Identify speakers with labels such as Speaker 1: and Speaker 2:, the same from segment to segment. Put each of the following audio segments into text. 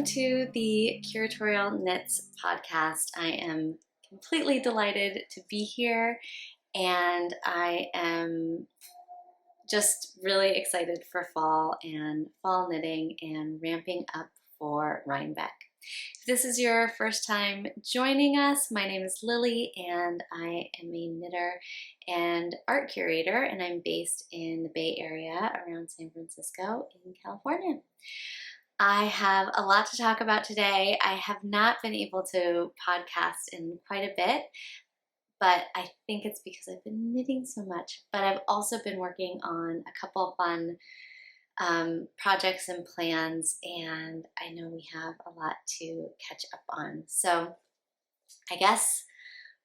Speaker 1: to the Curatorial Knits podcast. I am completely delighted to be here, and I am just really excited for fall and fall knitting and ramping up for Rhinebeck. If this is your first time joining us, my name is Lily and I am a knitter and art curator, and I'm based in the Bay Area around San Francisco in California. I have a lot to talk about today. I have not been able to podcast in quite a bit, but I think it's because I've been knitting so much. But I've also been working on a couple fun projects and plans, and I know we have a lot to catch up on. So I guess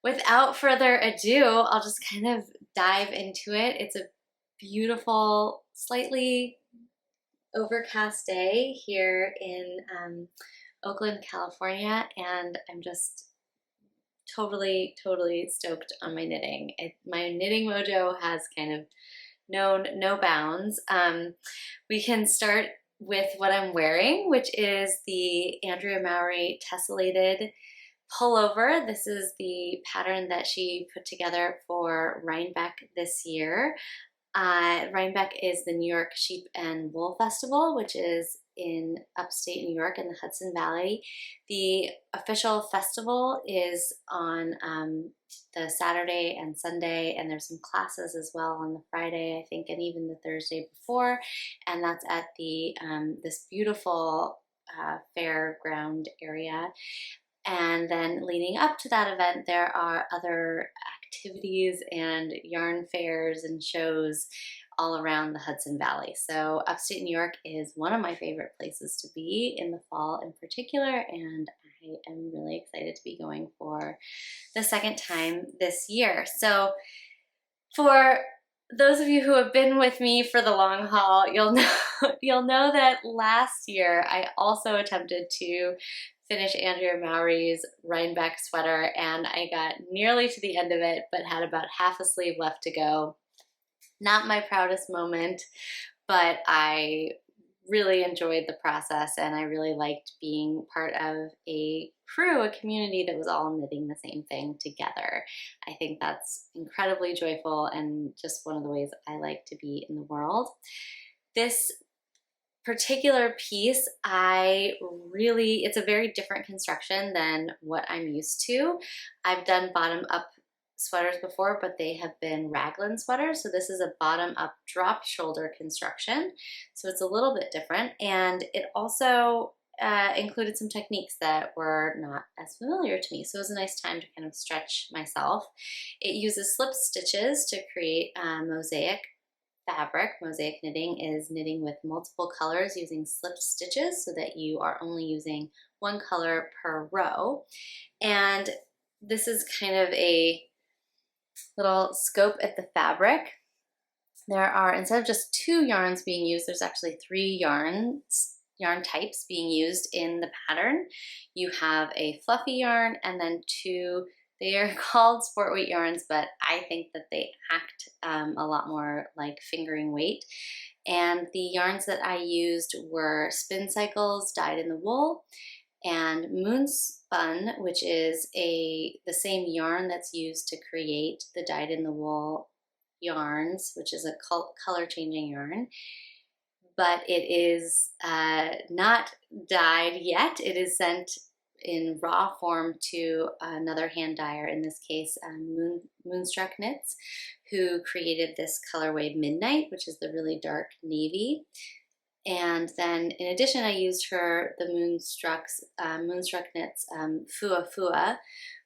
Speaker 1: without further ado, I'll just kind of dive into it. It's a beautiful, slightly overcast day here in Oakland, California, and I'm just totally stoked on my knitting. My knitting mojo has kind of known no bounds. We can start with what I'm wearing, which is the Andrea Mowery Tessellated pullover. This is the pattern that she put together for Rhinebeck this year. Rhinebeck is the New York Sheep and Wool Festival, which is in upstate New York in the Hudson Valley. The official festival is on the Saturday and Sunday, and there's some classes as well on the Friday, I think, and even the Thursday before, and that's at the this beautiful fairground area. And then leading up to that event, there are other activities and yarn fairs and shows all around the Hudson Valley. So upstate New York is one of my favorite places to be in the fall in particular, and I am really excited to be going for the second time this year. So for those of you who have been with me for the long haul, you'll know that last year I also attempted to finish Andrea Mowery's Rhinebeck sweater, and I got nearly to the end of it, but had about half a sleeve left to go. Not my proudest moment, but I really enjoyed the process, and I really liked being part of a crew, a community that was all knitting the same thing together. I think that's incredibly joyful and just one of the ways I like to be in the world. This particular piece, it's a very different construction than what I'm used to. I've done bottom up sweaters before, but they have been raglan sweaters. So this is a bottom up drop shoulder construction. So it's a little bit different. And it also included some techniques that were not as familiar to me. So it was a nice time to kind of stretch myself. It uses slip stitches to create mosaic fabric. Mosaic knitting is knitting with multiple colors using slip stitches so that you are only using one color per row. And this is kind of a little scope at the fabric. There are, instead of just 2 yarns being used, there's actually 3 yarn types being used in the pattern. You have a fluffy yarn and then 2, they are called sport weight yarns, but I think that they act a lot more like fingering weight. And the yarns that I used were Spincycles dyed in the wool, and Moonspun, which is the same yarn that's used to create the dyed in the wool yarns, which is a color changing yarn. But it is not dyed yet. It is sent in raw form to another hand dyer, in this case Moondrake Knits, who created this colorway Midnight, which is the really dark navy. And then in addition, I used the Moondrake Knits FuwaFuwa,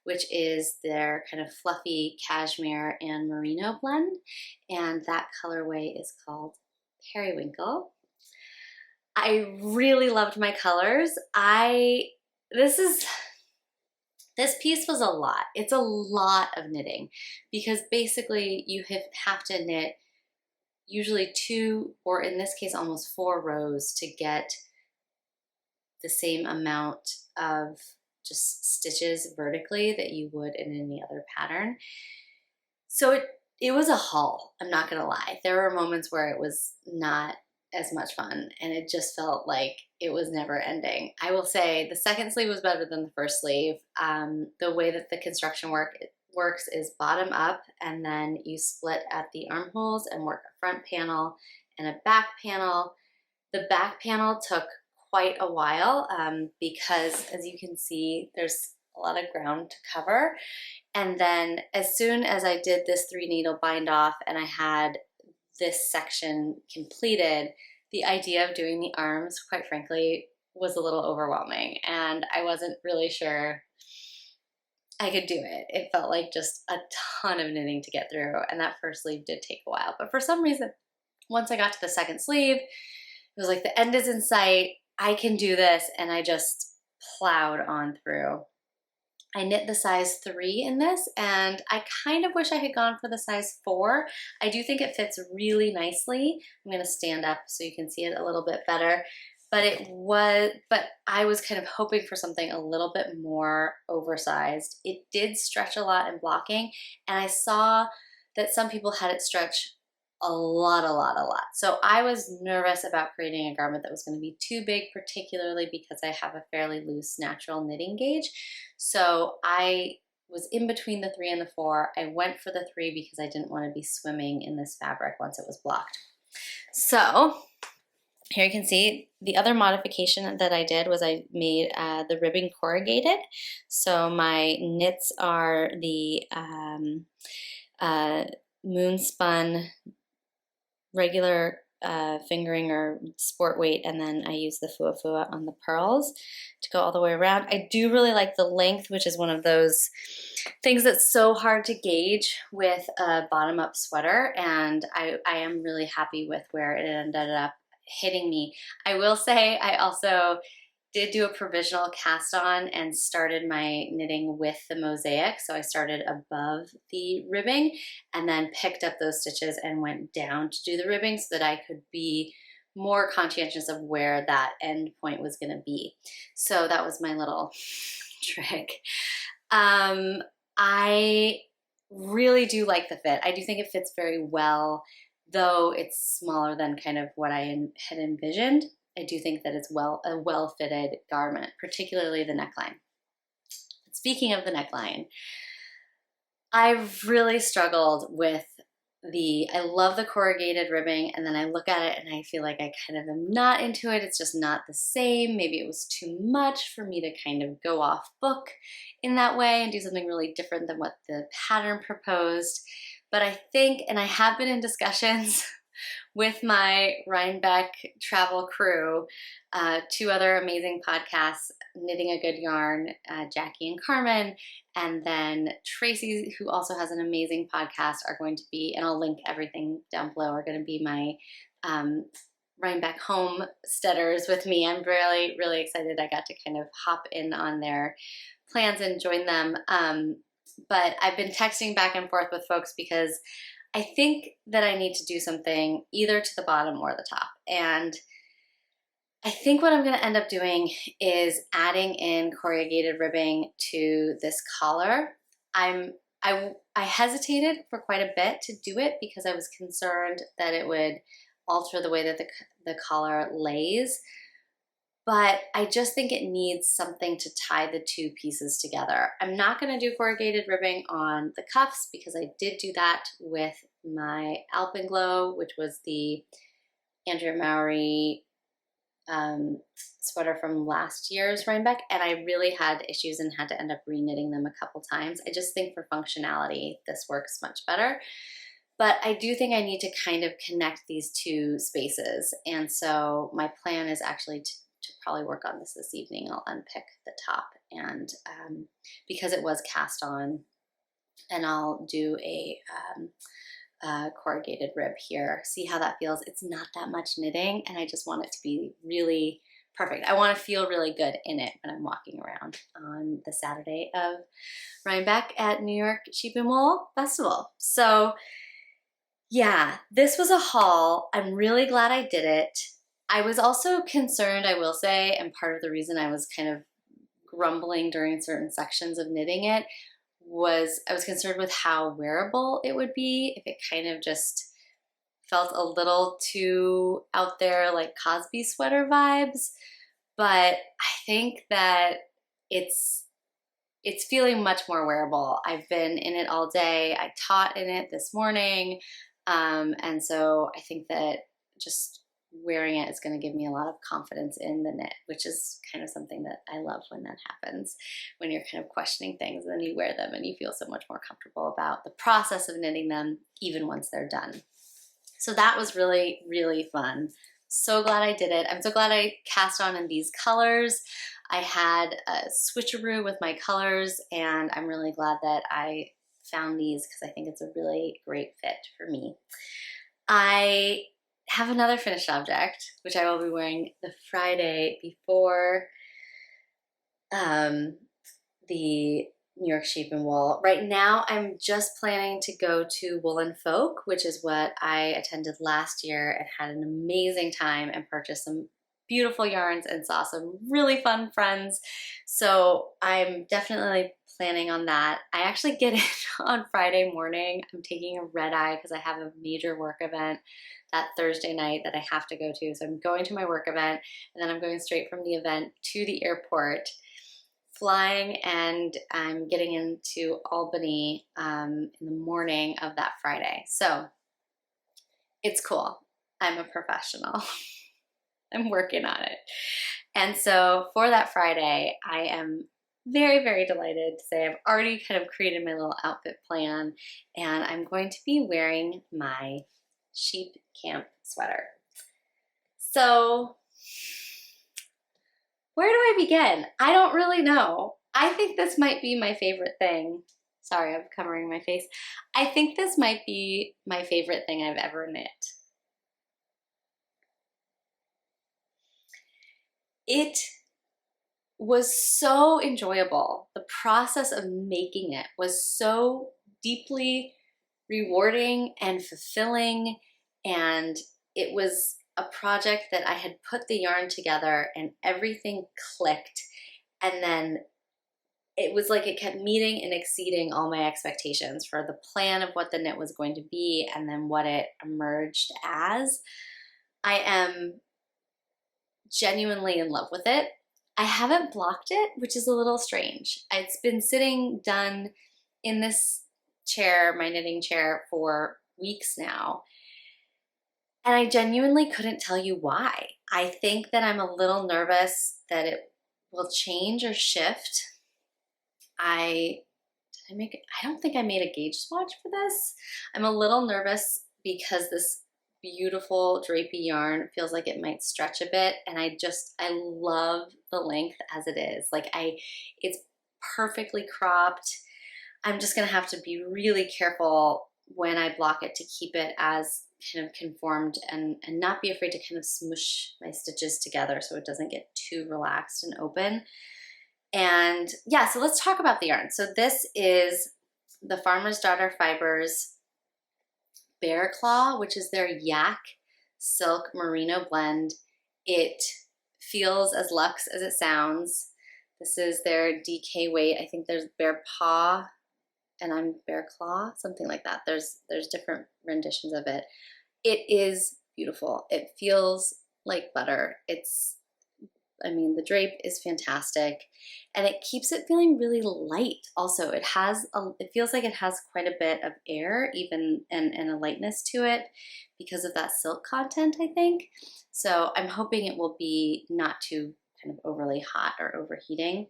Speaker 1: which is their kind of fluffy cashmere and merino blend, and that colorway is called Periwinkle. I really loved my colors. This piece was a lot. It's a lot of knitting because basically you have to knit usually 2, or in this case almost 4 rows to get the same amount of just stitches vertically that you would in any other pattern. So it was a haul, I'm not gonna lie. There were moments where it was not as much fun and it just felt like it was never ending. I will say the second sleeve was better than the first sleeve. The way that the construction works is bottom up, and then you split at the armholes and work a front panel and a back panel. The back panel took quite a while because, as you can see, there's a lot of ground to cover. And then as soon as I did this 3-needle bind off and I had this section completed, the idea of doing the arms, quite frankly, was a little overwhelming, and I wasn't really sure I could do it. It felt like just a ton of knitting to get through, and that first sleeve did take a while. But for some reason, once I got to the second sleeve, it was like the end is in sight, I can do this, and I just plowed on through. I knit the size 3 in this, and I kind of wish I had gone for the size 4. I do think it fits really nicely. I'm going to stand up so you can see it a little bit better. But I was kind of hoping for something a little bit more oversized. It did stretch a lot in blocking, and I saw that some people had it stretch a lot. So I was nervous about creating a garment that was going to be too big, particularly because I have a fairly loose natural knitting gauge. So I was in between the 3 and the 4. I went for the 3 because I didn't want to be swimming in this fabric once it was blocked. So here you can see the other modification that I did was I made the ribbing corrugated. So my knits are the Moonspun regular fingering or sport weight, and then I use the FuwaFuwa on the pearls to go all the way around. I do really like the length, which is one of those things that's so hard to gauge with a bottom-up sweater, and I am really happy with where it ended up hitting me. I will say I also did do a provisional cast on and started my knitting with the mosaic. So I started above the ribbing and then picked up those stitches and went down to do the ribbing so that I could be more conscientious of where that end point was going to be. So that was my little trick. I really do like the fit. I do think it fits very well, though it's smaller than kind of what I had envisioned. I do think that it's a well-fitted garment, particularly the neckline. Speaking of the neckline, I've really struggled with I love the corrugated ribbing, and then I look at it and I feel like I kind of am not into it. It's just not the same. Maybe it was too much for me to kind of go off book in that way and do something really different than what the pattern proposed. But I think, and I have been in discussions with my Rhinebeck travel crew, 2 other amazing podcasts, Knitting a Good Yarn, Jackie and Carmen, and then Tracy, who also has an amazing podcast, are going to be, and I'll link everything down below, are going to be my Rhinebeck homesteaders with me. I'm really excited I got to kind of hop in on their plans and join them. But I've been texting back and forth with folks because I think that I need to do something either to the bottom or the top. And I think what I'm going to end up doing is adding in corrugated ribbing to this collar. I hesitated for quite a bit to do it because I was concerned that it would alter the way that the collar lays. But I just think it needs something to tie the 2 pieces together. I'm not going to do corrugated ribbing on the cuffs because I did do that with my Alpenglow, which was the Andrea Mowery sweater from last year's Rhinebeck, and I really had issues and had to end up re-knitting them a couple times. I just think for functionality, this works much better. But I do think I need to kind of connect these 2 spaces, and so my plan is actually to probably work on this evening. I'll unpick the top, and because it was cast on, and I'll do a corrugated rib here. See how that feels? It's not that much knitting, and I just want it to be really perfect. I want to feel really good in it when I'm walking around on the Saturday of Rhinebeck at New York Sheep and Wool Festival. So yeah, this was a haul. I'm really glad I did it. I was also concerned, I will say, and part of the reason I was kind of grumbling during certain sections of knitting it was I was concerned with how wearable it would be, if it kind of just felt a little too out there, like Cosby sweater vibes. but I think that it's feeling much more wearable. I've been in it all day. I taught in it this morning. And so I think that just wearing it is going to give me a lot of confidence in the knit, which is kind of something that I love when that happens, when you're kind of questioning things and then you wear them and you feel so much more comfortable about the process of knitting them, even once they're done. So that was really, really fun. So glad I did it. I'm so glad I cast on in these colors. I had a switcheroo with my colors, and I'm really glad that I found these because I think it's a really great fit for me. I have another finished object, which I will be wearing the Friday before the New York Sheep and Wool. Right now, I'm just planning to go to Wool and Folk, which is what I attended last year and had an amazing time and purchased some beautiful yarns and saw some really fun friends. So I'm definitely planning on that. I actually get in on Friday morning. I'm taking a red eye because I have a major work event that Thursday night that I have to go to. So I'm going to my work event and then I'm going straight from the event to the airport, flying, and I'm getting into Albany in the morning of that Friday. So it's cool. I'm a professional. I'm working on it. And so for that Friday, I am very, very delighted to say I've already kind of created my little outfit plan, and I'm going to be wearing my sheep camp sweater. So where do I begin? I don't really know. I think this might be my favorite thing. Sorry, I'm covering my face. I think this might be my favorite thing I've ever knit. It was so enjoyable. The process of making it was so deeply rewarding and fulfilling, and it was a project that I had put the yarn together and everything clicked, and then it was like it kept meeting and exceeding all my expectations for the plan of what the knit was going to be and then what it emerged as. I am genuinely in love with it. I haven't blocked it, which is a little strange. It's been sitting done in this chair, my knitting chair, for weeks now. And I genuinely couldn't tell you why. I think that I'm a little nervous that it will change or shift. I don't think I made a gauge swatch for this. I'm a little nervous because this beautiful drapey yarn feels like it might stretch a bit, and I love the length as it is. Like it's perfectly cropped. I'm just gonna have to be really careful when I block it to keep it as kind of conformed and not be afraid to kind of smoosh my stitches together so it doesn't get too relaxed and open. And yeah, so let's talk about the yarn. So this is the Farmer's Daughter Fibers Bear Claw, which is their yak silk merino blend. It feels as luxe as it sounds. This is their DK weight. I think there's Bear Paw and I'm Bear Claw, something like that. There's different renditions of it. It is beautiful. It feels like butter. The drape is fantastic, and it keeps it feeling really light. Also, it feels like it has quite a bit of air, even and a lightness to it because of that silk content, I think. So I'm hoping it will be not too kind of overly hot or overheating.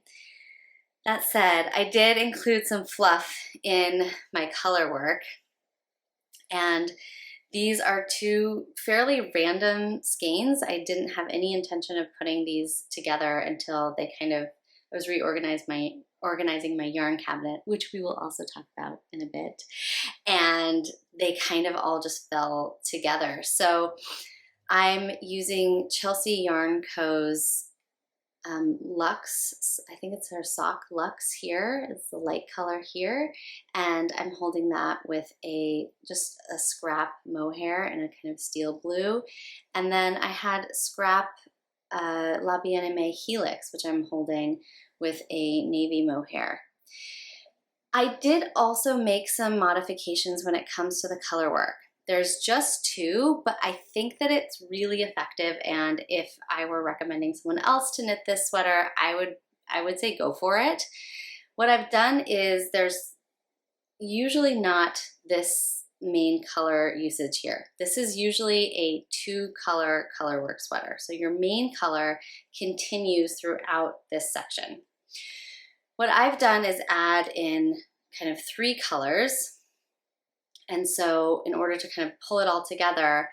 Speaker 1: That said, I did include some fluff in my color work, and these are two fairly random skeins. I didn't have any intention of putting these together until I was organizing my yarn cabinet, which we will also talk about in a bit. And they kind of all just fell together. So I'm using Chelsea Yarn Co.'s Luxe, I think it's her sock Luxe here. It's the light color here, and I'm holding that with just a scrap mohair and a kind of steel blue, and then I had scrap La Bien-Aimée Helix, which I'm holding with a navy mohair. I did also make some modifications when it comes to the color work. There's just two, but I think that it's really effective, and if I were recommending someone else to knit this sweater, I would say go for it. What I've done is there's usually not this main color usage here. This is usually a 2-color colorwork sweater. So your main color continues throughout this section. What I've done is add in kind of 3 colors. And so in order to kind of pull it all together,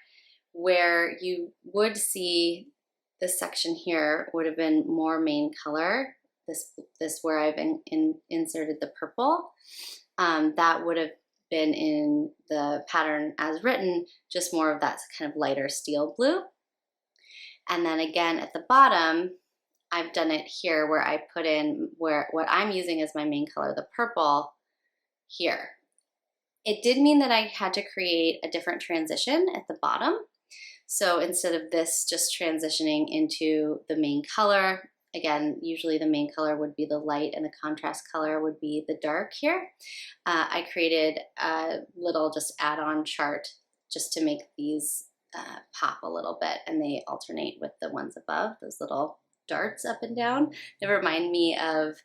Speaker 1: where you would see this section here would have been more main color, this where I've inserted the purple, that would have been in the pattern as written, just more of that kind of lighter steel blue. And then again at the bottom, I've done it here where I put in what I'm using as my main color, the purple here. It did mean that I had to create a different transition at the bottom. So instead of this just transitioning into the main color, again, usually the main color would be the light and the contrast color would be the dark here. I created a little just add-on chart just to make these pop a little bit, and they alternate with the ones above, those little darts up and down. They remind me of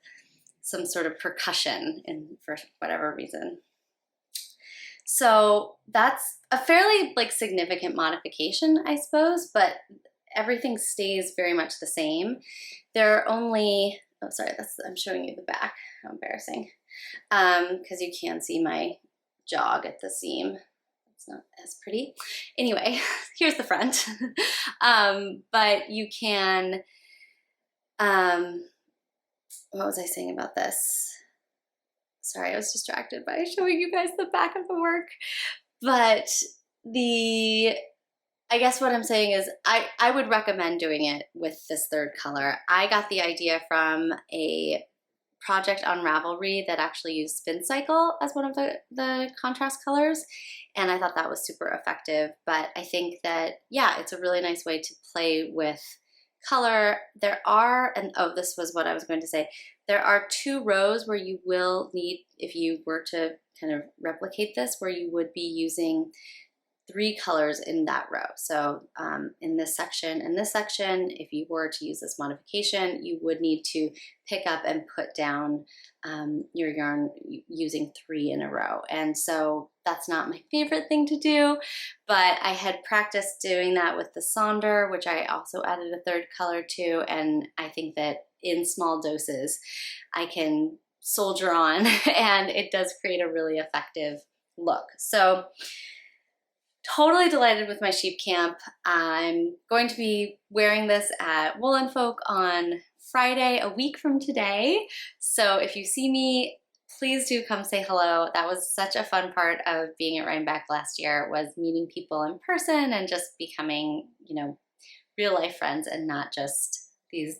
Speaker 1: some sort of percussion for whatever reason. So that's a fairly significant modification, I suppose, but everything stays very much the same. There are only, oh sorry, I'm showing you the back, how embarrassing, because you can see my jog at the seam. It's not as pretty. Anyway, here's the front. But you can, what was I saying about this? Sorry, I was distracted by showing you guys the back of the work. But I guess what I'm saying is I would recommend doing it with this 3rd color. I got the idea from a project on Ravelry that actually used Spincycle as one of the contrast colors, and I thought that was super effective. But I think that, yeah, it's a really nice way to play with color. There are, and oh, this was what I was going to say, there are 2 rows where you will need, if you were to kind of replicate this, where you would be using 3 colors in that row. So in this section and this section, if you were to use this modification, you would need to pick up and put down your yarn using 3 in a row. And so that's not my favorite thing to do, but I had practiced doing that with the Sonder, which I also added a 3rd color to, and I think that in small doses I can soldier on and it does create a really effective look. So totally delighted with my sheep camp. I'm going to be wearing this at Woolen Folk on Friday, a week from today. So if you see me, please do come say hello. That was such a fun part of being at Rhinebeck last year, was meeting people in person and just becoming, real life friends and not just these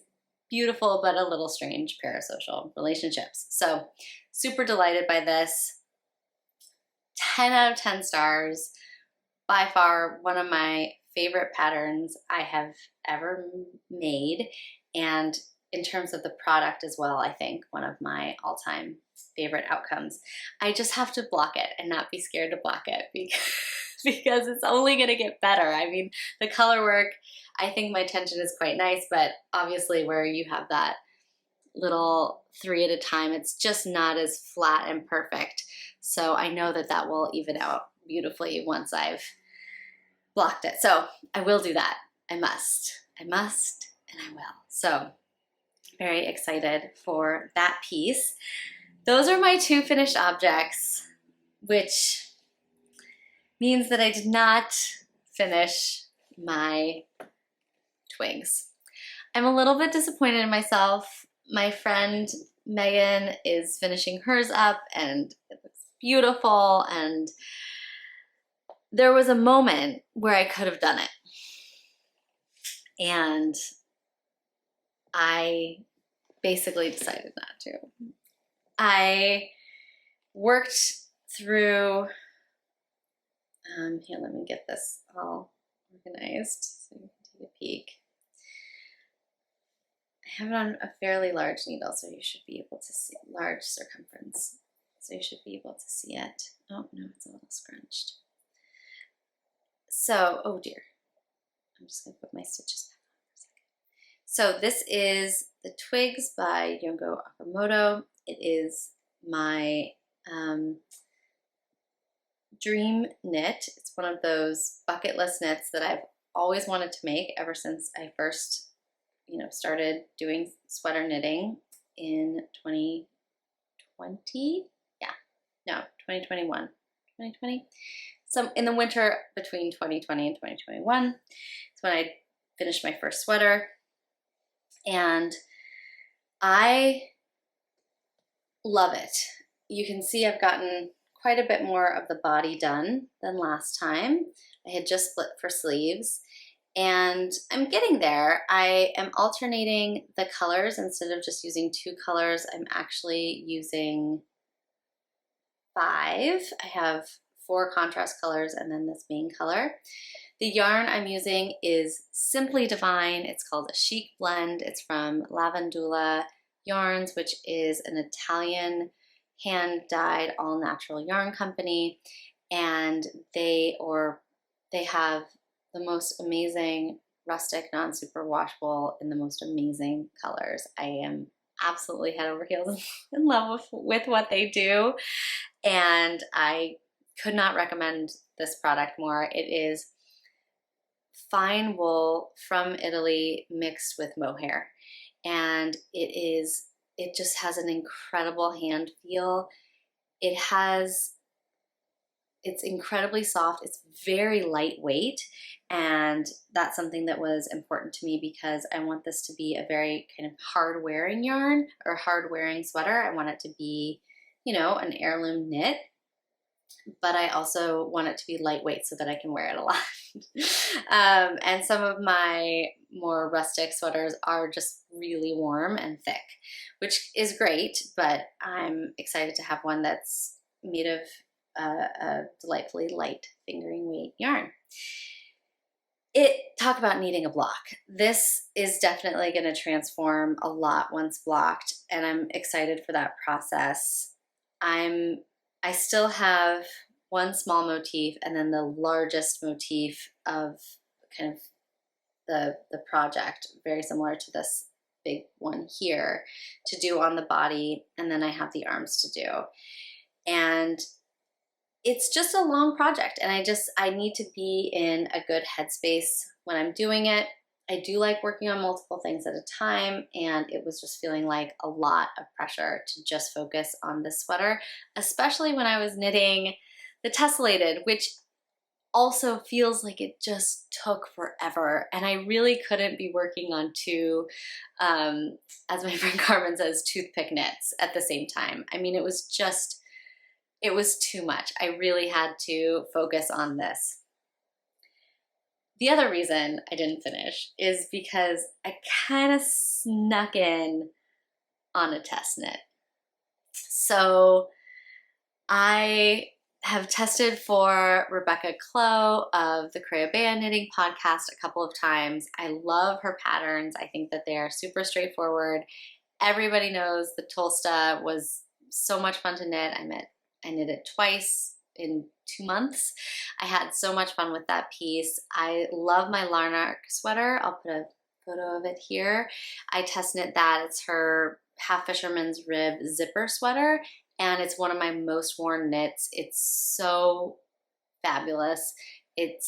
Speaker 1: beautiful but a little strange parasocial relationships. So super delighted by this. 10 out of 10 stars. By far one of my favorite patterns I have ever made, and in terms of the product as well, I think one of my all-time favorite outcomes. I just have to block it and not be scared to block it because it's only going to get better. I mean, the color work, I think my tension is quite nice, but obviously where you have that little 3 at a time, it's just not as flat and perfect. So I know that that will even out beautifully once I've blocked it. So I will do that. I must, and I will. So very excited for that piece. Those are my 2 finished objects, which means that I did not finish my twigs. I'm a little bit disappointed in myself. My friend Megan is finishing hers up and it looks beautiful, and there was a moment where I could have done it. And I basically decided not to. I worked through, here, let me get this all organized so you can take a peek. I have it on a fairly large needle, so you should be able to see, large circumference, so you should be able to see it. Oh no, it's a little scrunched. So, oh dear, I'm just gonna put my stitches back on for a second. So this is the Twigs by Junko Okamoto. It is my dream knit. It's one of those bucket list knits that I've always wanted to make ever since I first, started doing sweater knitting in 2020. Yeah, no, 2021, 2020. So in the winter between 2020 and 2021, it's when I finished my first sweater. And I love it. You can see I've gotten quite a bit more of the body done than last time. I had just split for sleeves, and I'm getting there. I am alternating the colors. Instead of just using 2 colors, I'm actually using 5. I have 4 contrast colors and then this main color. The yarn I'm using is Simply Divine. It's called a Chic Blend. It's from Lavandula Yarns, which is an Italian hand-dyed all-natural yarn company, and they have the most amazing rustic non-super washable in the most amazing colors. I am absolutely head over heels in love with what they do, and I could not recommend this product more. It is fine wool from Italy mixed with mohair, and it just has an incredible hand feel. It's incredibly soft. It's very lightweight, and that's something that was important to me because I want this to be a very kind of hard wearing yarn or hard wearing sweater. I want it to be, an heirloom knit, but I also want it to be lightweight so that I can wear it a lot. And some of my more rustic sweaters are just really warm and thick, which is great, but I'm excited to have one that's made of a delightfully light fingering weight yarn. Talk about needing a block. This is definitely going to transform a lot once blocked, and I'm excited for that process. I still have one small motif and then the largest motif of kind of the project, very similar to this big one here, to do on the body, and then I have the arms to do. And it's just a long project, and I need to be in a good headspace when I'm doing it. I do like working on multiple things at a time, and it was just feeling like a lot of pressure to just focus on this sweater, especially when I was knitting the Tessellated, which also feels like it just took forever, and I really couldn't be working on 2, as my friend Carmen says, toothpick knits at the same time. I mean, it was too much. I really had to focus on this. The other reason I didn't finish is because I kind of snuck in on a test knit. So I have tested for Rebecca Clow of the Crayabea Knitting Podcast a couple of times. I love her patterns. I think that they are super straightforward. Everybody knows the Tolsta was so much fun to knit. I knit it twice in 2 months. I had so much fun with that piece. I love my Larnach sweater. I'll put a photo of it here. I test knit that. It's her Half Fisherman's Rib zipper sweater, and it's one of my most worn knits. It's so fabulous. The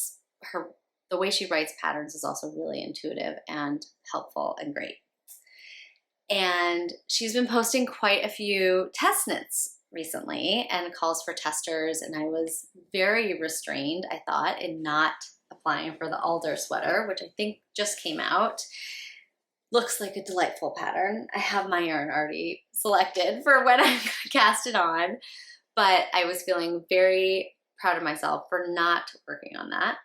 Speaker 1: way she writes patterns is also really intuitive and helpful and great. And she's been posting quite a few test knits recently and calls for testers, and I was very restrained, I thought, in not applying for the Alder sweater, which I think just came out. Looks like a delightful pattern. I have my yarn already selected for when I'm gonna cast it on, but I was feeling very proud of myself for not working on that,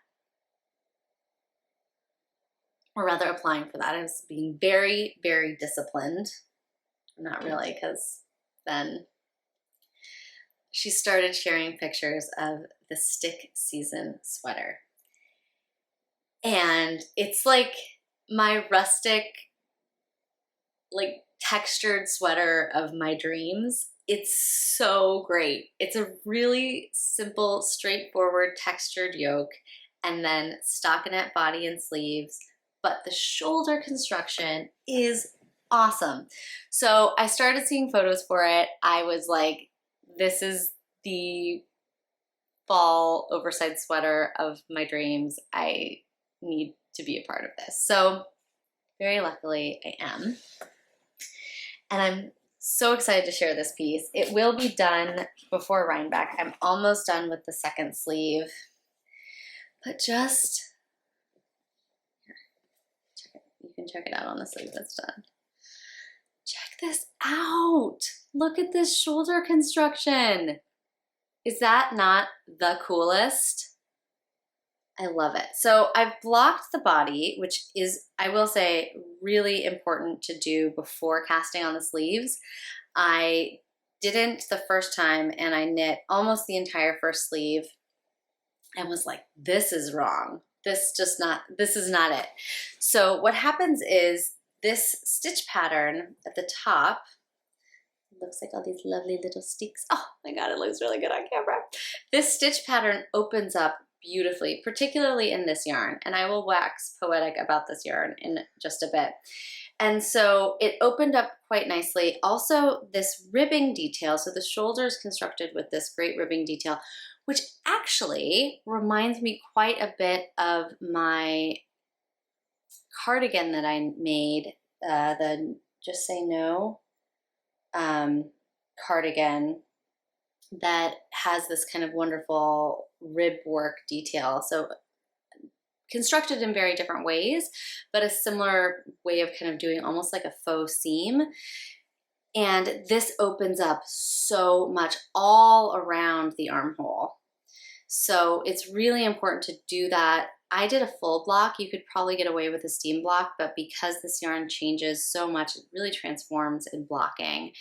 Speaker 1: or rather applying for that. I was being very, very disciplined. Not really, because then she started sharing pictures of the stick season sweater. And it's like my rustic, like textured sweater of my dreams. It's so great. It's a really simple, straightforward textured yoke, and then stockinette body and sleeves, but the shoulder construction is awesome. So I started seeing photos for it. I was like, this is the fall oversized sweater of my dreams. I need to be a part of this. So very luckily I am. And I'm so excited to share this piece. It will be done before Rhinebeck. I'm almost done with the second sleeve, but just, you can check it out on the sleeve that's done. Check this out. Look at this shoulder construction. Is that not the coolest? I love it. So I've blocked the body, which is, I will say, really important to do before casting on the sleeves. I didn't the first time, and I knit almost the entire first sleeve and was like, this is wrong. This is not it. So what happens is this stitch pattern at the top, it looks like all these lovely little sticks. Oh my God, it looks really good on camera. This stitch pattern opens up beautifully, particularly in this yarn, and I will wax poetic about this yarn in just a bit. And so it opened up quite nicely. Also, this ribbing detail, so the shoulder is constructed with this great ribbing detail, which actually reminds me quite a bit of my cardigan that I made, the Just Say No cardigan, that has this kind of wonderful rib work detail. So constructed in very different ways, but a similar way of kind of doing almost like a faux seam. And this opens up so much all around the armhole. So it's really important to do that. I did a full block. You could probably get away with a steam block, but because this yarn changes so much, it really transforms in blocking,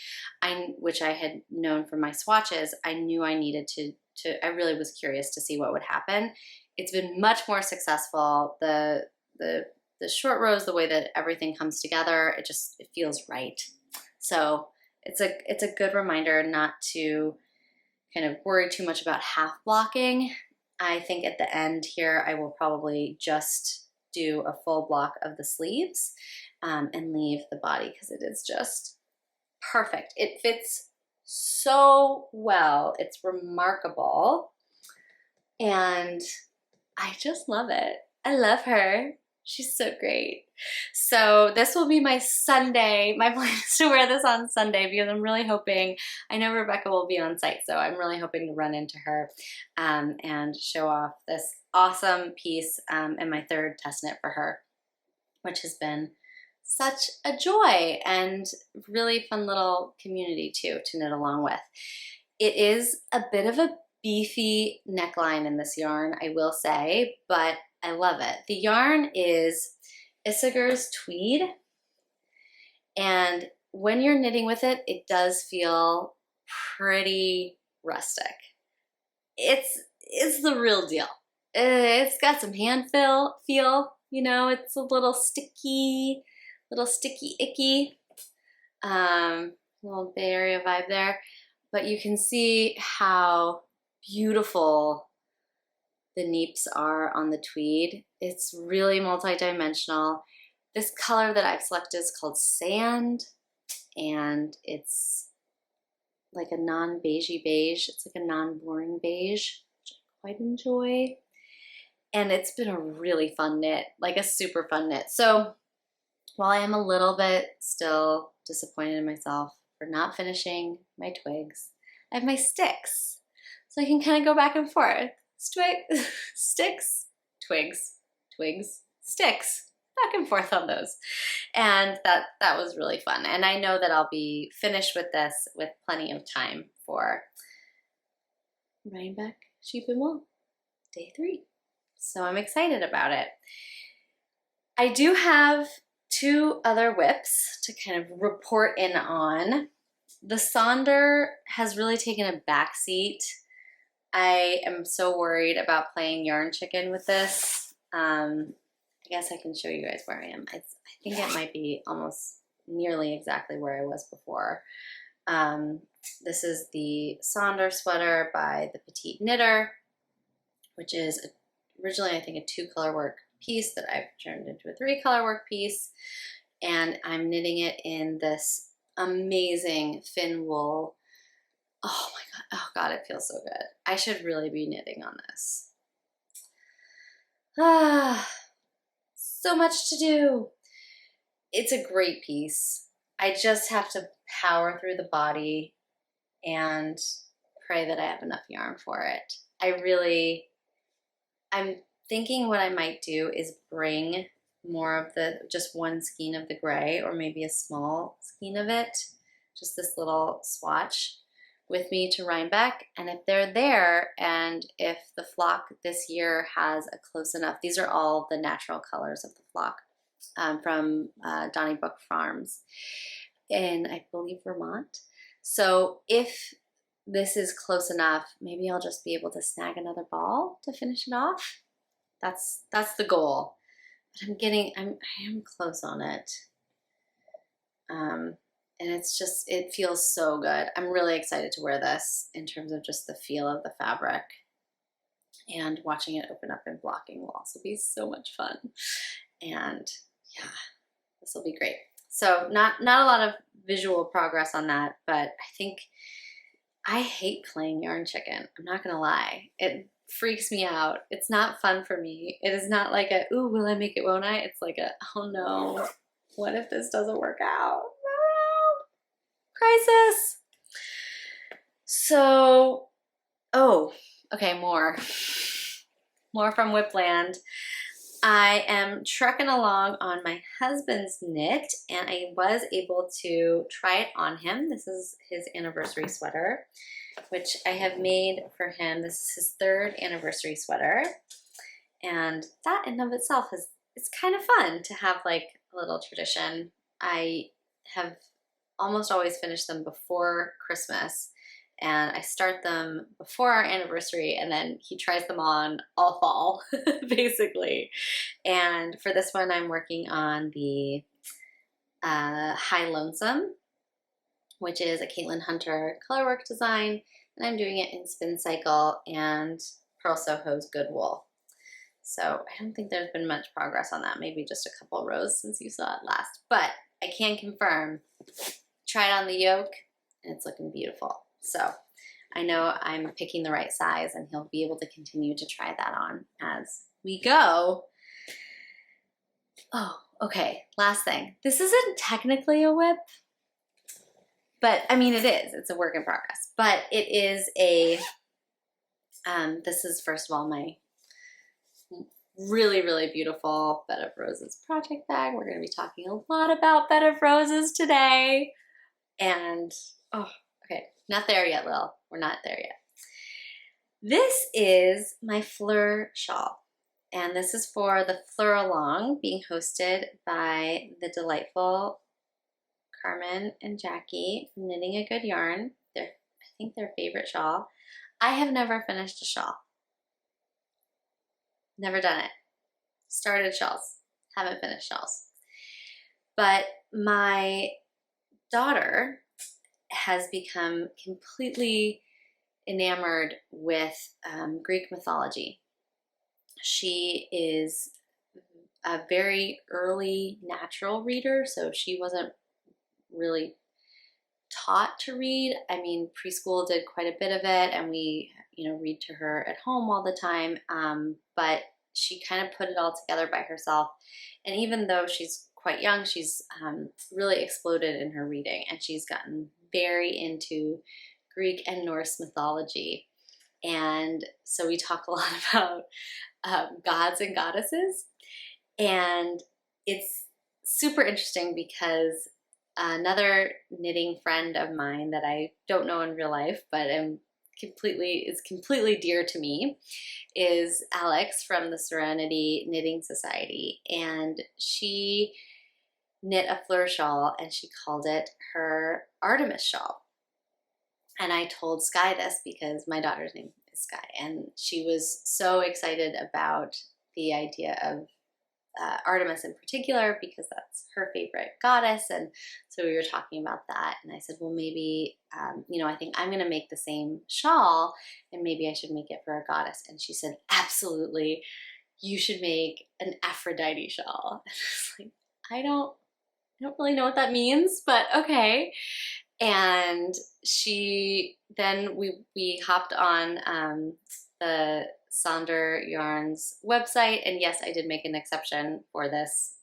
Speaker 1: which I had known from my swatches. I knew I needed I really was curious to see what would happen. It's been much more successful. The short rows, the way that everything comes together, it feels right. So it's a good reminder not to kind of worry too much about half blocking. I think at the end here, I will probably just do a full block of the sleeves and leave the body because it is just perfect. It fits so well. It's remarkable. And I just love it. I love her. She's so great. So this will be my Sunday. My plan is to wear this on Sunday because I'm really hoping, I know Rebecca will be on site, so I'm really hoping to run into her and show off this awesome piece and my third test knit for her, which has been such a joy and really fun little community too to knit along with. It is a bit of a beefy neckline in this yarn, I will say, but I love it. The yarn is Issachar's Tweed, and when you're knitting with it, it does feel pretty rustic. It's the real deal. It's got some hand feel, you know, it's a little sticky, icky, little Bay Area vibe there, but you can see how beautiful the neeps are on the tweed. It's really multi-dimensional. This color that I've selected is called Sand, and it's like a non-beigey beige. It's like a non-boring beige, which I quite enjoy. And it's been a really fun knit, like a super fun knit. So while I am a little bit still disappointed in myself for not finishing my twigs, I have my sticks. So I can kind of go back and forth. Sticks, twigs, sticks, back and forth on those. And that was really fun. And I know that I'll be finished with this with plenty of time for Rhinebeck Sheep and Wool, day 3. So I'm excited about it. I do have 2 other whips to kind of report in on. The Sonder has really taken a backseat. I am so worried about playing yarn chicken with this. I guess I can show you guys where I am. I think it might be almost nearly exactly where I was before. This is the Sonder sweater by the Petit Knitter, which is a originally, I think, a 2-color work piece that I've turned into a 3-color work piece. And I'm knitting it in this amazing Finn wool. Oh my God. Oh God, it feels so good. I should really be knitting on this. Ah, so much to do. It's a great piece. I just have to power through the body and pray that I have enough yarn for it. I'm thinking what I might do is bring more of just one skein of the gray, or maybe a small skein of it, just this little swatch, with me to Rhinebeck. And if they're there, and if the flock this year has a close enough, these are all the natural colors of the flock from Bonnybrooke Farms in, I believe, Vermont. So if this is close enough, maybe I'll just be able to snag another ball to finish it off. That's the goal. But I am close on it. And it feels so good. I'm really excited to wear this in terms of just the feel of the fabric, and watching it open up in blocking will also be so much fun. And yeah, this will be great. So not a lot of visual progress on that, but I hate playing yarn chicken. I'm not gonna lie. It freaks me out. It's not fun for me. It is not like a, ooh, will I make it, won't I? It's like a, oh no, what if this doesn't work out? No, crisis. So, oh, okay, more from Whipland. I am trucking along on my husband's knit, and I was able to try it on him. This is his anniversary sweater, which I have made for him. This is his 3rd anniversary sweater, and that in and of itself it's kind of fun to have like a little tradition. I have almost always finished them before Christmas, and I start them before our anniversary, and then he tries them on all fall, basically. And for this one, I'm working on the High Lonesome, which is a Caitlin Hunter colorwork design, and I'm doing it in Spincycle and Purl Soho's Good Wool. So I don't think there's been much progress on that, maybe just a couple rows since you saw it last, but I can confirm, try it on the yoke, and it's looking beautiful. So I know I'm picking the right size, and he'll be able to continue to try that on as we go. Oh, okay, last thing. This isn't technically a whip, but I mean, it is. It's a work in progress, but it is a, this is first of all my really, really beautiful Bed of Roses project bag. We're going to be talking a lot about Bed of Roses today. And, oh, okay, not there yet, Lil. We're not there yet. This is my Fleur shawl. And this is for the Fleur Along, being hosted by the delightful Carmen and Jackie from Knitting a Good Yarn. I think their favorite shawl. I have never finished a shawl. Never done it. Started shawls, haven't finished shawls. But my daughter has become completely enamored with Greek mythology. She is a very early natural reader, so she wasn't really taught to read. I mean, preschool did quite a bit of it, and we, read to her at home all the time, but she kind of put it all together by herself. And even though she's quite young, she's really exploded in her reading, and she's gotten very into Greek and Norse mythology. And so we talk a lot about gods and goddesses, and it's super interesting because another knitting friend of mine that I don't know in real life, but is completely dear to me, is Alex from the Serenity Knitting Society, and she knit a Fleur shawl, and she called it her Artemis shawl. And I told Sky this because my daughter's name is Sky, and she was so excited about the idea of Artemis in particular because that's her favorite goddess. And so we were talking about that, and I said, well, maybe, I think I'm going to make the same shawl, and maybe I should make it for a goddess. And she said, absolutely, you should make an Aphrodite shawl. And I was like, I don't really know what that means, but okay. And we hopped on the Sonder Yarns website, and yes, I did make an exception for this.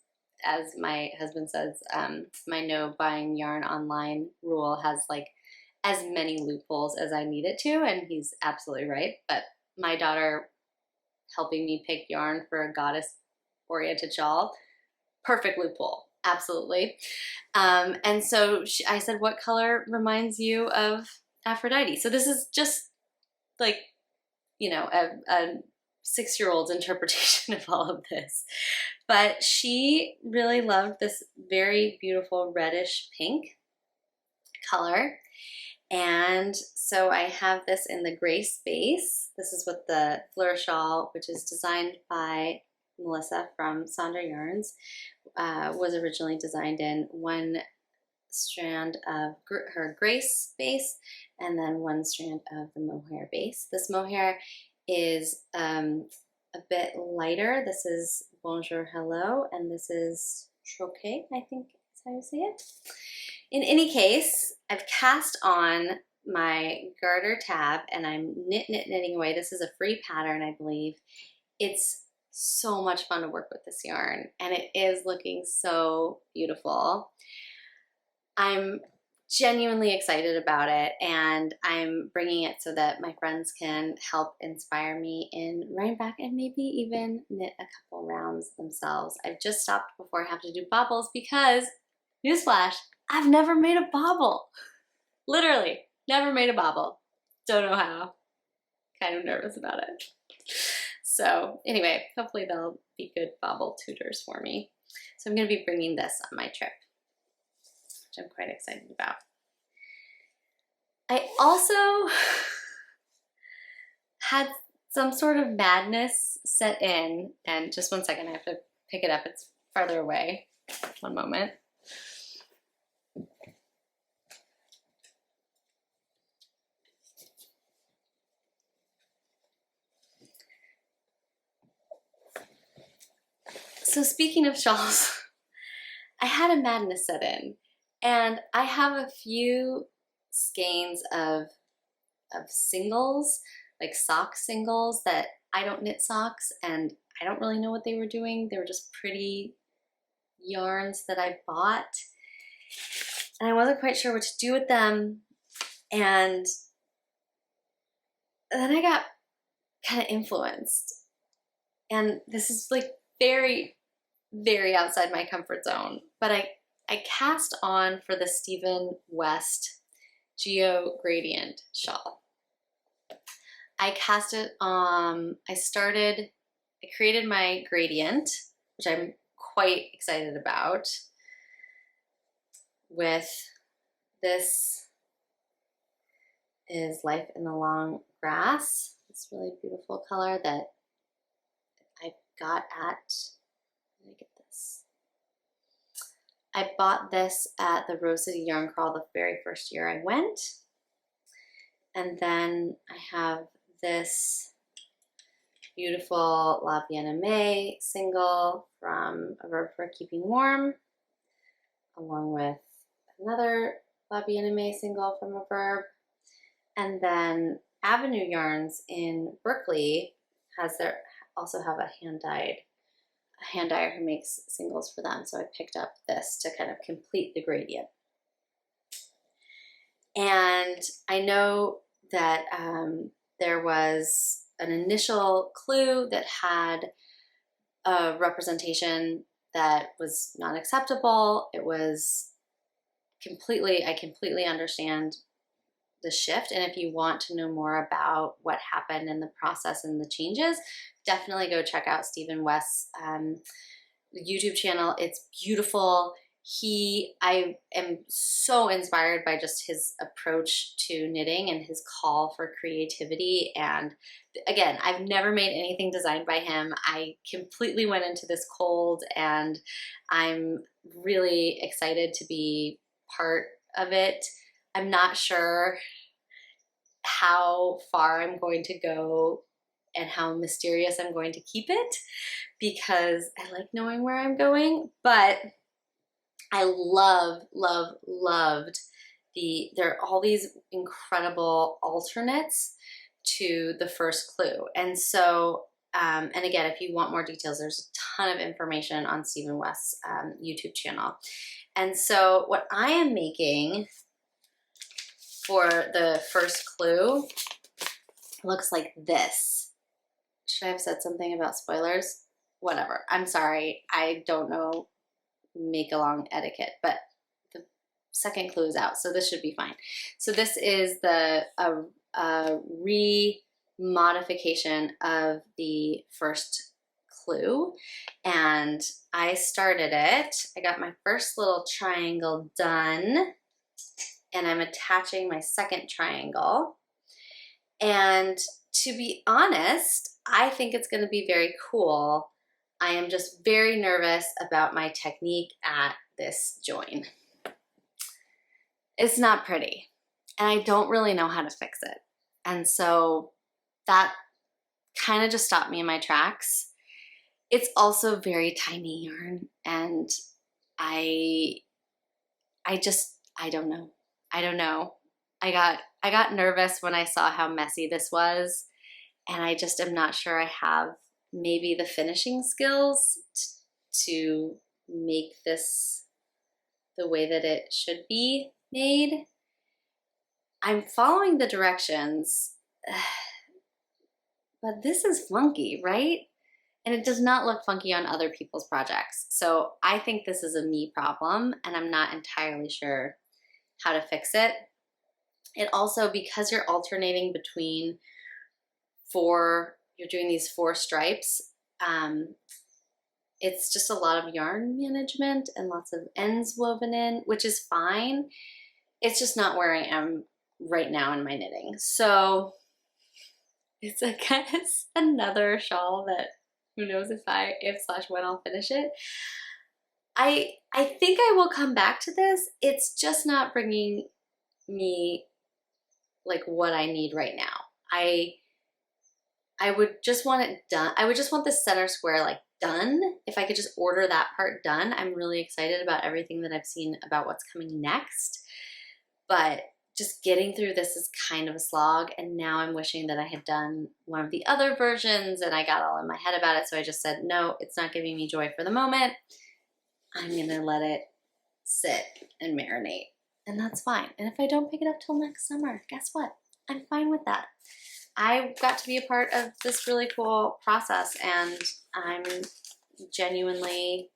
Speaker 1: As my husband says, my no buying yarn online rule has like as many loopholes as I need it to, and he's absolutely right. But my daughter helping me pick yarn for a goddess-oriented shawl, perfect loophole, absolutely. And so I said, what color reminds you of Aphrodite? So this is just like, you know, a 6-year-old's interpretation of all of this. But she really loved this very beautiful reddish pink color. And so I have this in the gray space. This is what the fleur shawl, which is designed by Melissa from Sonder Yarns, was originally designed in. One strand of her gray base and then one strand of the mohair base. This mohair is a bit lighter. This is Bonjour Hello, and this is Troquet, I think is how you say it. In any case, I've cast on my garter tab and I'm knitting away. This is a free pattern, I believe. It's so much fun to work with this yarn, and it is looking so beautiful. I'm genuinely excited about it, and I'm bringing it so that my friends can help inspire me in Rhinebeck and maybe even knit a couple rounds themselves. I've just stopped before I have to do bobbles because, newsflash, I've never made a bobble. Literally, never made a bobble. Don't know how. Kind of nervous about it. So anyway, hopefully they'll be good bobble tutors for me. So I'm going to be bringing this on my trip, which I'm quite excited about. I also had some sort of madness set in, and just one second, I have to pick it up. It's farther away. One moment. So speaking of shawls, I had a madness set in, and I have a few skeins of singles, like sock singles, that I don't knit socks, and I don't really know what they were doing. They were just pretty yarns that I bought, and I wasn't quite sure what to do with them. And then I got kind of influenced, and this is like very, very outside my comfort zone, but I cast on for the Stephen West Geo Gradient shawl. I cast it I created my gradient, which I'm quite excited about, with this is Life in the Long Grass. This really beautiful color that I got at, let me get this. I bought this at the Rose City Yarn Crawl the very first year I went. And then I have this beautiful La Bien-Aimée single from A Verb for Keeping Warm, along with another La Bien-Aimée single from A Verb. And then Avenue Yarns in Berkeley also have a hand dyer who makes singles for them. So I picked up this to kind of complete the gradient. And I know that there was an initial clue that had a representation that was not acceptable. It was I completely understand the shift. And if you want to know more about what happened in the process and the changes, definitely go check out Stephen West's YouTube channel. It's beautiful. I am so inspired by just his approach to knitting and his call for creativity. And again, I've never made anything designed by him. I completely went into this cold, and I'm really excited to be part of it. I'm not sure how far I'm going to go and how mysterious I'm going to keep it, because I like knowing where I'm going. But I loved there are all these incredible alternates to the first clue. And so, and again, if you want more details, there's a ton of information on Stephen West's YouTube channel. And so what I am making for the first clue looks like this. Should I have said something about spoilers? Whatever. I'm sorry. I don't know make-along etiquette, but the second clue is out, so this should be fine. So this is the re-modification of the first clue, and I started it. I got my first little triangle done, and I'm attaching my second triangle. And to be honest, I think it's going to be very cool. I am just very nervous about my technique at this join. It's not pretty, and I don't really know how to fix it. And so that kind of just stopped me in my tracks. It's also very tiny yarn, and I don't know. I got nervous when I saw how messy this was, and I just am not sure I have maybe the finishing skills to make this the way that it should be made. I'm following the directions, but this is funky, right? And it does not look funky on other people's projects. So I think this is a me problem, and I'm not entirely sure how to fix it. It also, because you're alternating between you're doing these 4 stripes, it's just a lot of yarn management and lots of ends woven in, which is fine. It's just not where I am right now in my knitting. So it's, I guess, another shawl that who knows if/when I'll finish it. I think I will come back to this. It's just not bringing me like what I need right now. I would just want it done. I would just want the center square like done. If I could just order that part done. I'm really excited about everything that I've seen about what's coming next. But just getting through this is kind of a slog, and now I'm wishing that I had done one of the other versions, and I got all in my head about it, so I just said, no, it's not giving me joy for the moment. I'm gonna let it sit and marinate, and that's fine. And if I don't pick it up till next summer, guess what? I'm fine with that. I got to be a part of this really cool process, and I'm genuinely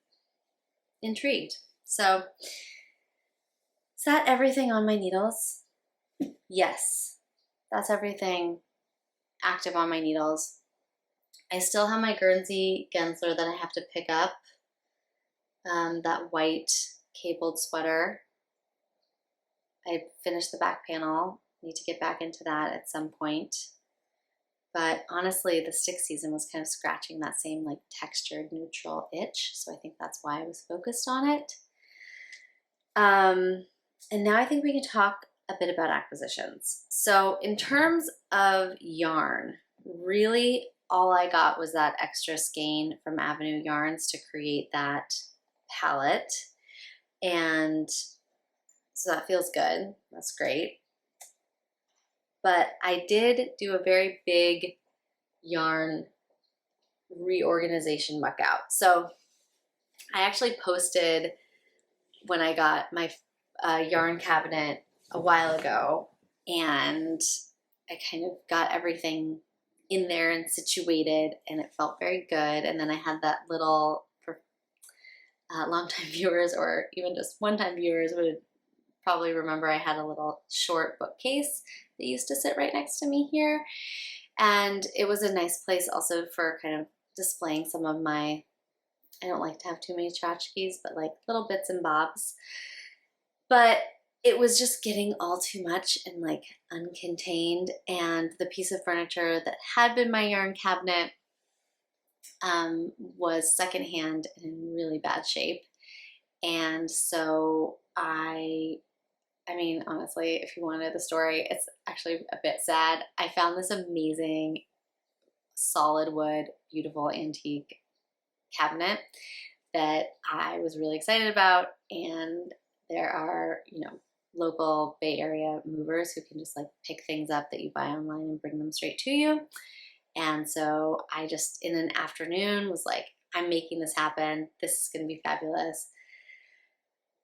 Speaker 1: intrigued. So, is that everything on my needles? Yes, that's everything active on my needles. I still have my Guernsey Gensler that I have to pick up, that white cabled sweater. I finished the back panel, need to get back into that at some point. But honestly, the stick season was kind of scratching that same like textured neutral itch, so I think that's why I was focused on it. And now I think we can talk a bit about acquisitions. So in terms of yarn, really all I got was that extra skein from Avenue Yarns to create that palette. And so that feels good. That's great. But I did do a very big yarn reorganization muck out. So I actually posted when I got my yarn cabinet a while ago, and I kind of got everything in there and situated, and it felt very good. And then I had that little, for long-time viewers or even just one-time viewers would probably remember I had a little short bookcase that used to sit right next to me here. And it was a nice place also for kind of displaying some of my, I don't like to have too many tchotchkes, but like little bits and bobs. But it was just getting all too much and like uncontained, and the piece of furniture that had been my yarn cabinet was secondhand and in really bad shape. And so I mean, honestly, if you wanted the story, it's actually a bit sad. I found this amazing solid wood, beautiful antique cabinet that I was really excited about. And there are, you know, local Bay Area movers who can just like pick things up that you buy online and bring them straight to you. And so I just, in an afternoon, was like, I'm making this happen. This is going to be fabulous.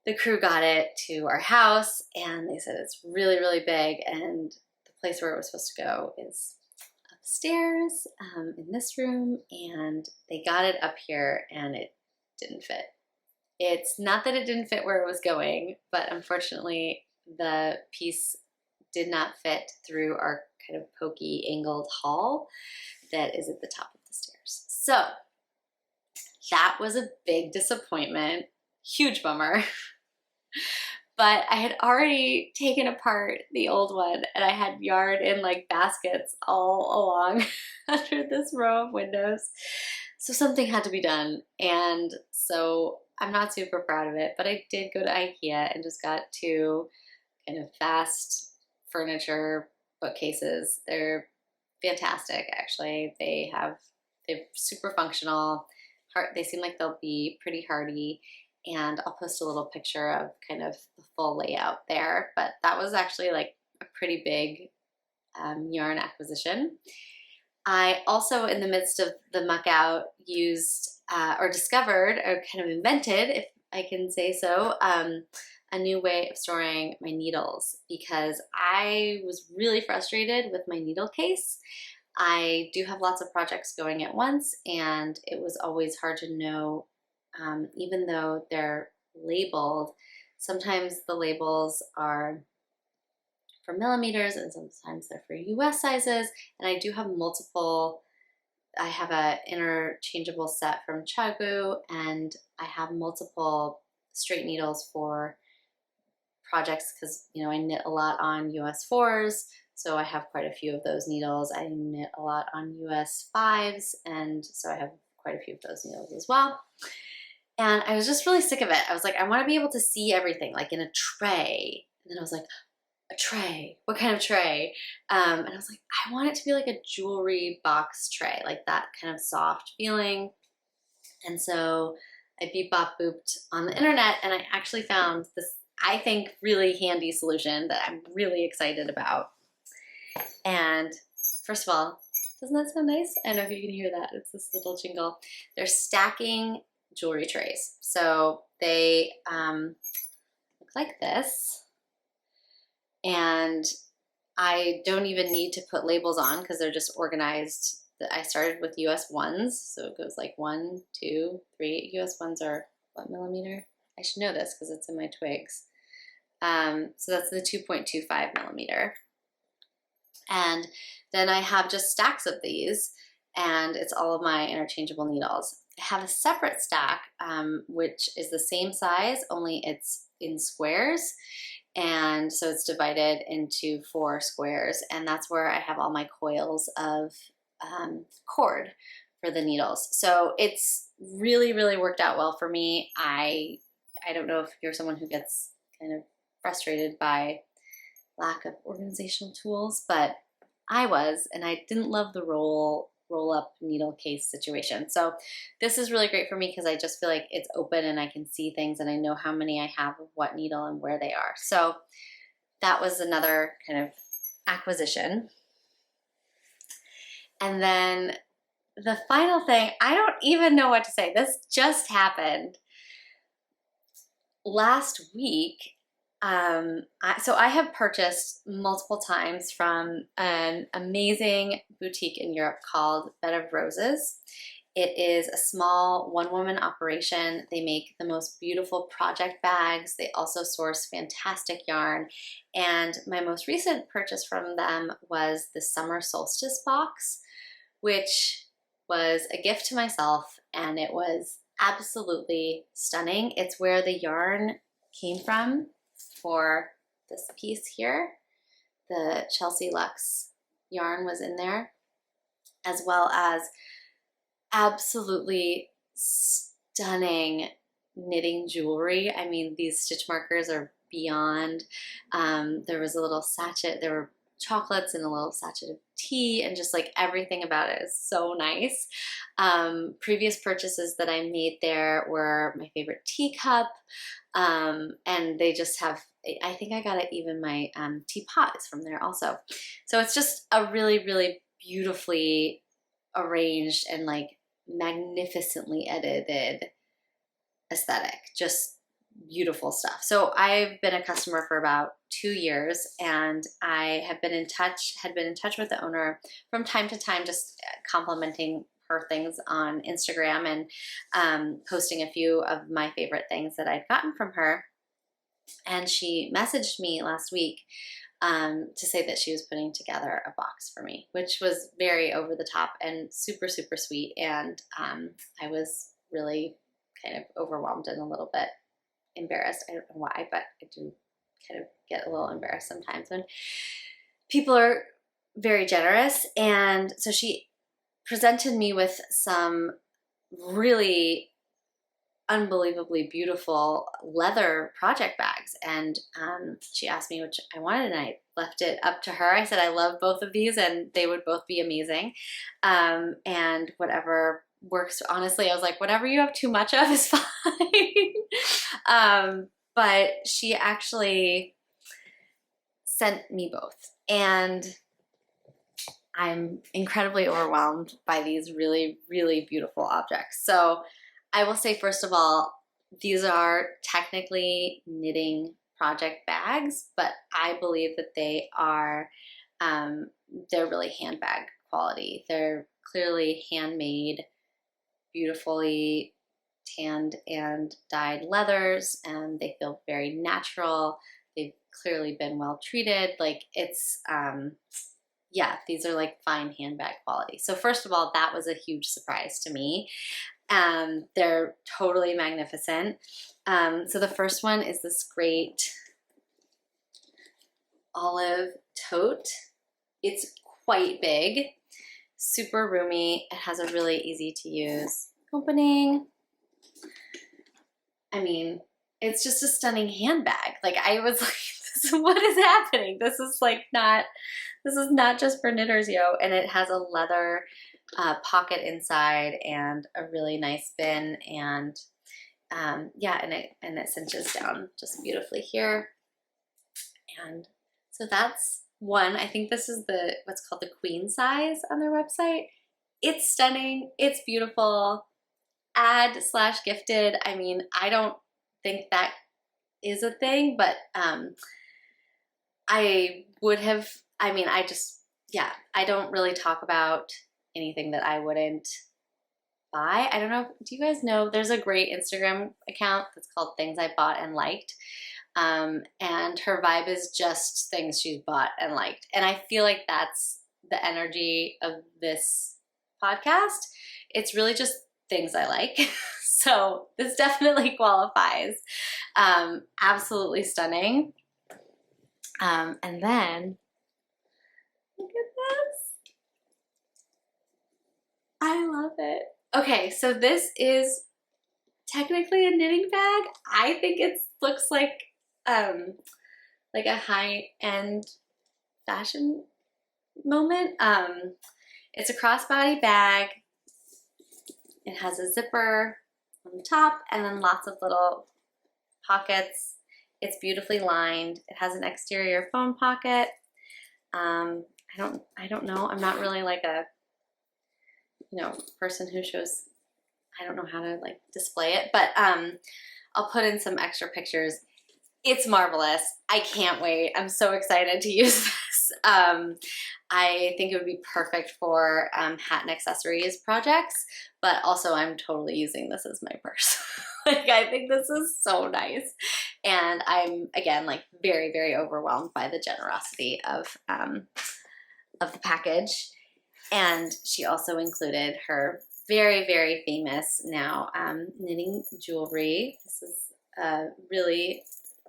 Speaker 1: The crew got it to our house and they said it's really, really big, and the place where it was supposed to go is upstairs in this room, and they got it up here and it didn't fit. It's not that it didn't fit where it was going, but unfortunately the piece did not fit through our kind of pokey angled hall that is at the top of the stairs. So that was a big disappointment, huge bummer. But I had already taken apart the old one and I had yarn in like baskets all along under this row of windows. So something had to be done. And so I'm not super proud of it, but I did go to IKEA and just got 2 kind of fast furniture bookcases. They're fantastic, actually. They're super functional. They seem like they'll be pretty hardy. And I'll post a little picture of kind of the full layout there. But that was actually like a pretty big yarn acquisition. I also, in the midst of the muck out, used or discovered or kind of invented, if I can say so, a new way of storing my needles, because I was really frustrated with my needle case. I do have lots of projects going at once, and it was always hard to know, even though they're labeled, sometimes the labels are for millimeters and sometimes they're for US sizes. And I do have multiple. I have an interchangeable set from Chagu, and I have multiple straight needles for projects because, you know, I knit a lot on US 4s, so I have quite a few of those needles. I knit a lot on US 5s, and so I have quite a few of those needles as well. And I was just really sick of it. I was like, I want to be able to see everything like in a tray. And then I was like, a tray? What kind of tray? And I was like, I want it to be like a jewelry box tray, like that kind of soft feeling. And so I beep bop booped on the internet, and I actually found this, I think, really handy solution that I'm really excited about. And first of all, doesn't that sound nice? I don't know if you can hear that. It's this little jingle. They're stacking jewelry trays. So they look like this. And I don't even need to put labels on because they're just organized. I started with US 1s. So it goes like 1, 2, 3. US 1s are what millimeter? I should know this because it's in my Twigs. So that's the 2.25 millimeter. And then I have just stacks of these, and it's all of my interchangeable needles. I have a separate stack, which is the same size, only it's in squares. And so it's divided into 4 squares, and that's where I have all my coils of cord for the needles. So it's really, really worked out well for me. I don't know if you're someone who gets kind of frustrated by lack of organizational tools, but I was, and I didn't love the roll up needle case situation. So this is really great for me because I just feel like it's open and I can see things and I know how many I have of what needle and where they are. So that was another kind of acquisition. And then the final thing, I don't even know what to say. This just happened last week. So I have purchased multiple times from an amazing boutique in Europe called Bed of Roses. It is a small one-woman operation. They make the most beautiful project bags. They also source fantastic yarn. And my most recent purchase from them was the summer solstice box, which was a gift to myself, and it was absolutely stunning. It's where the yarn came from for this piece here. The Chelsea Luxe yarn was in there, as well as absolutely stunning knitting jewelry. I mean, these stitch markers are beyond. There was a little sachet, there were chocolates and a little sachet of tea, and just like everything about it is so nice. Previous purchases that I made there were my favorite teacup, and they just have, I think I got it, even my teapot is from there also. So it's just a really, really beautifully arranged and like magnificently edited aesthetic, just beautiful stuff. So I've been a customer for about 2 years, and I have been in touch, with the owner from time to time, just complimenting her things on Instagram and posting a few of my favorite things that I'd gotten from her. And she messaged me last week to say that she was putting together a box for me, which was very over the top and super, super sweet. And I was really kind of overwhelmed and a little bit embarrassed. I don't know why, but I do kind of get a little embarrassed sometimes when people are very generous. And so she presented me with some really unbelievably beautiful leather project bags, and she asked me which I wanted, and I left it up to her. I said I love both of these and they would both be amazing, and whatever works. Honestly, I was like, whatever you have too much of is fine. But she actually sent me both, and I'm incredibly overwhelmed by these really, really beautiful objects. So I will say, first of all, these are technically knitting project bags, but I believe that they are, they're really handbag quality. They're clearly handmade, beautifully tanned and dyed leathers, and they feel very natural. They've clearly been well treated. Like, it's, yeah, these are like fine handbag quality. So first of all, that was a huge surprise to me. They're totally magnificent. So the first one is this great olive tote. It's quite big, super roomy. It has a really easy to use opening. I mean, it's just a stunning handbag. Like, I was like, what is happening? This is not just for knitters, yo. And it has a leather pocket inside and a really nice bin, and yeah, and it cinches down just beautifully here. And so that's one. I think this is what's called the queen size on their website. It's stunning. It's beautiful. Add/gifted. I mean, I don't think that is a thing, but I would have, I mean, yeah, I don't really talk about anything that I wouldn't buy. I don't know, do you guys know, there's a great Instagram account that's called Things I Bought and Liked. And her vibe is just things she's bought and liked. And I feel like that's the energy of this podcast. It's really just things I like. So this definitely qualifies. Absolutely stunning. And then, look at this. I love it. Okay, so this is technically a knitting bag. I think it looks like a high-end fashion moment. It's a crossbody bag. It has a zipper on the top and then lots of little pockets. It's beautifully lined. It has an exterior phone pocket. I don't know. I'm not really like a, person who shows, I don't know how to like display it, but I'll put in some extra pictures. It's marvelous. I can't wait. I'm so excited to use this. I think it would be perfect for hat and accessories projects, but also I'm totally using this as my purse. Like, I think this is so nice. And I'm, again, like very, very overwhelmed by the generosity of the package. And she also included her very, very famous now knitting jewelry. This is a really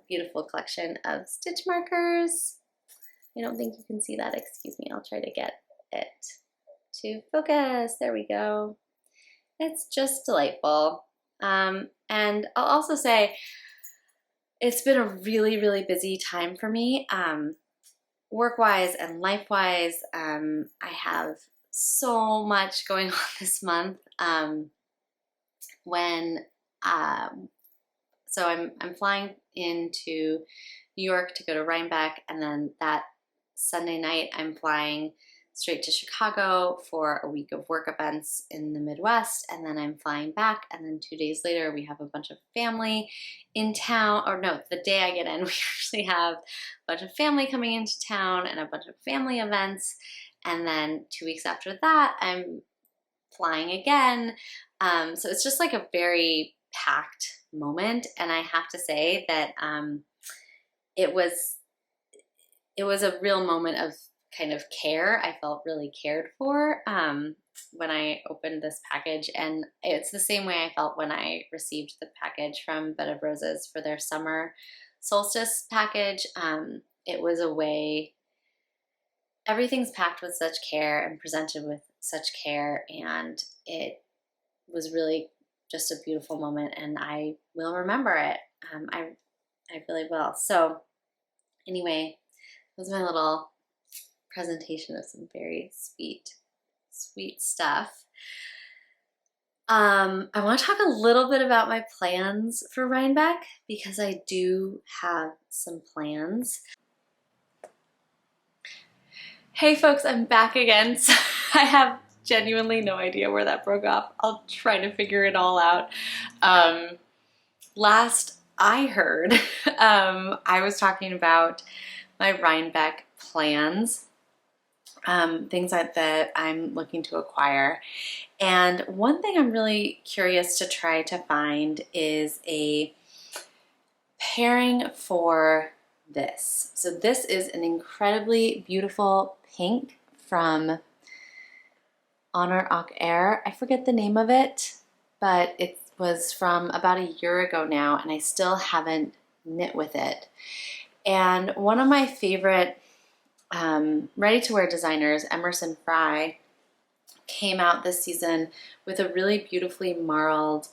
Speaker 1: beautiful collection of stitch markers. I don't think you can see that. Excuse me. I'll try to get it to focus. There we go. It's just delightful. And I'll also say it's been a really, really busy time for me work-wise and life-wise. I have so much going on this month. So I'm flying into New York to go to Rhinebeck, and then that Sunday night I'm flying straight to Chicago for a week of work events in the Midwest, and then I'm flying back, and then 2 days later we have a bunch of family in town, or no, the day I get in we actually have a bunch of family coming into town and a bunch of family events, and then 2 weeks after that I'm flying again. So it's just like a very packed moment, and I have to say that it was a real moment of kind of care. I felt really cared for when I opened this package, and it's the same way I felt when I received the package from Bed of Roses for their summer solstice package. It was a way, everything's packed with such care and presented with such care, and it was really just a beautiful moment, and I will remember it. I really will. So anyway, that was my little presentation of some very sweet stuff. I want to talk a little bit about my plans for Rhinebeck, because I do have some plans. Hey folks, I'm back again. So I have genuinely no idea where that broke off. I'll try to figure it all out. Last I heard, I was talking about my Rhinebeck plans, things that I'm looking to acquire. And one thing I'm really curious to try to find is a pairing for this. So this is an incredibly beautiful pink from Honor Ak Air. I forget the name of it, but it was from about a year ago now, and I still haven't knit with it. And one of my favorite ready-to-wear designers, Emerson Fry, came out this season with a really beautifully marled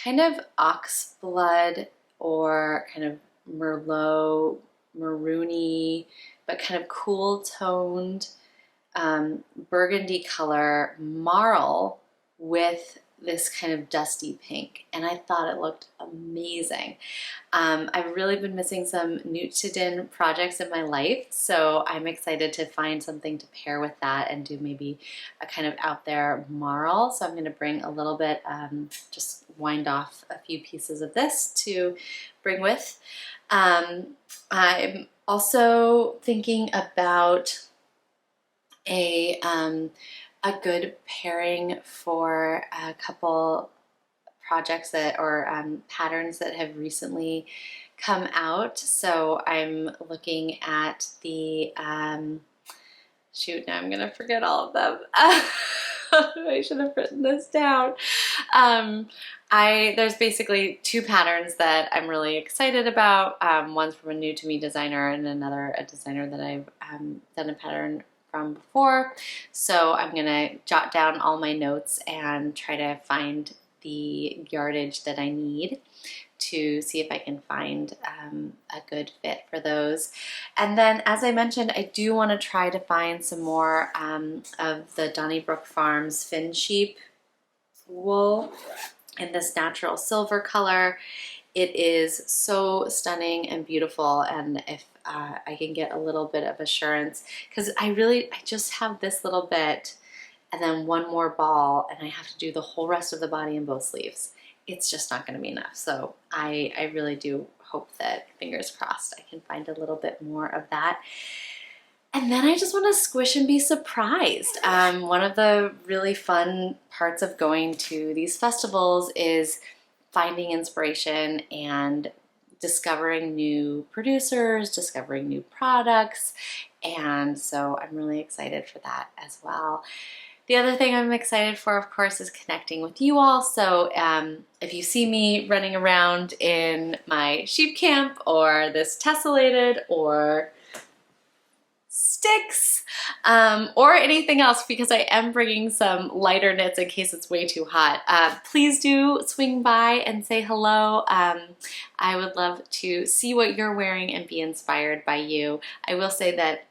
Speaker 1: kind of oxblood or kind of Merlot, maroony, but kind of cool toned burgundy color marl with this kind of dusty pink, and I thought it looked amazing. I've really been missing some Newt-to-Din projects in my life, so I'm excited to find something to pair with that and do maybe a kind of out there marl. So I'm going to bring a little bit, just wind off a few pieces of this to bring with. I'm also thinking about a good pairing for a couple projects that, or patterns that have recently come out. So I'm looking at the, shoot, now I'm gonna forget all of them. I should have written this down. There's basically two patterns that I'm really excited about. One's from a new to me designer, and another a designer that I've done a pattern from before. So I'm gonna jot down all my notes and try to find the yardage that I need to see if I can find a good fit for those. And then, as I mentioned, I do want to try to find some more of the Bonnybrooke Farms fin sheep wool in this natural silver color. It is so stunning and beautiful, and if I can get a little bit of assurance, because I just have this little bit and then one more ball, and I have to do the whole rest of the body in both sleeves. It's just not going to be enough. So I really do hope that, fingers crossed, I can find a little bit more of that. And then I just want to squish and be surprised. One of the really fun parts of going to these festivals is finding inspiration and discovering new producers, discovering new products, and so I'm really excited for that as well. The other thing I'm excited for, of course, is connecting with you all. So if you see me running around in my sheep camp, or this tessellated, or sticks, or anything else, because I am bringing some lighter knits in case it's way too hot, please do swing by and say hello. I would love to see what you're wearing and be inspired by you. I will say that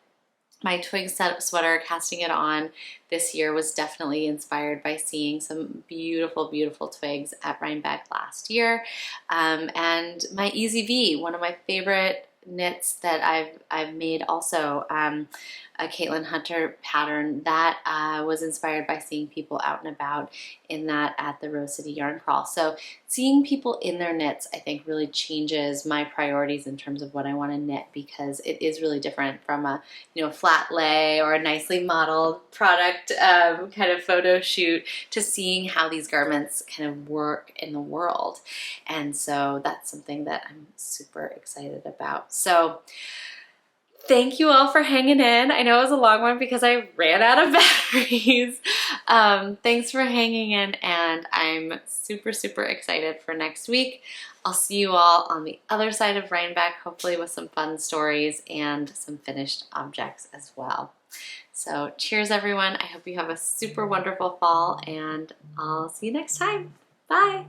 Speaker 1: My Twigs sweater, casting it on this year, was definitely inspired by seeing some beautiful, beautiful twigs at Rhinebeck last year. And my Easy V, one of my favorite knits that I've made also, a Caitlin Hunter pattern that was inspired by seeing people out and about in that at the Rose City Yarn Crawl. So seeing people in their knits, I think, really changes my priorities in terms of what I want to knit, because it is really different from a flat lay or a nicely modeled product kind of photo shoot to seeing how these garments kind of work in the world. And so that's something that I'm super excited about. So thank you all for hanging in. I know it was a long one because I ran out of batteries. Thanks for hanging in, and I'm super, super excited for next week. I'll see you all on the other side of Rhinebeck, hopefully with some fun stories and some finished objects as well. So cheers, everyone. I hope you have a super wonderful fall, and I'll see you next time. Bye.